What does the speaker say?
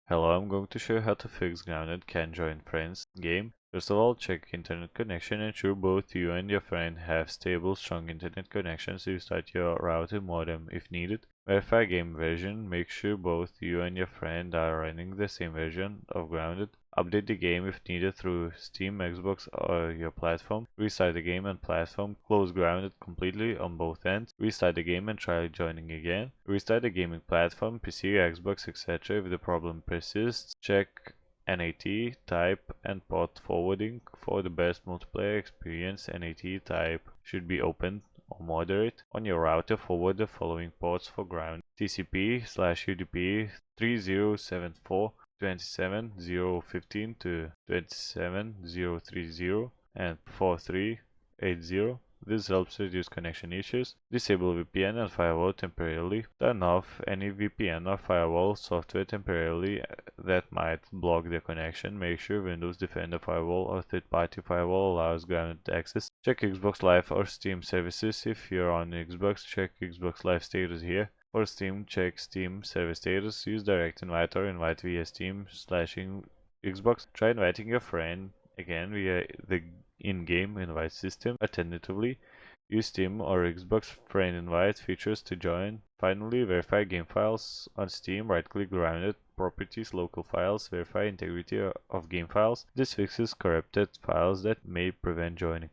Hello, I'm going to show you how to fix grounded can't join friends game. First of all, check internet connection. Ensure both you and your friend have stable, strong internet connection, so you start your router modem if needed. Verify game version. Make sure both you and your friend are running the same version of grounded. Update the game if needed through Steam, Xbox, or your platform. Restart the game and platform. Close grounded completely on both ends. Restart the game and try joining again. Restart the gaming platform, PC, Xbox, etc. if the problem persists. Check NAT, type, and port forwarding. For the best multiplayer experience, NAT type should be open or moderate. On your router, forward the following ports for ground: TCP/UDP 3074 27015 to 27030 and 4380. This helps reduce connection issues. Disable VPN and firewall temporarily. Turn off any VPN or firewall software temporarily that might block the connection. Make sure Windows Defender Firewall or third-party firewall allows grounded access. Check Xbox Live or Steam services. If you're on Xbox, check Xbox Live status here. For Steam, check Steam service status. Use direct invite or invite via Steam/Xbox. Try inviting your friend again via the in-game invite system. Alternatively, use Steam or Xbox friend invite features to join. Finally, verify game files on Steam. Right-click grounded properties, local files. Verify integrity of game files. This fixes corrupted files that may prevent joining.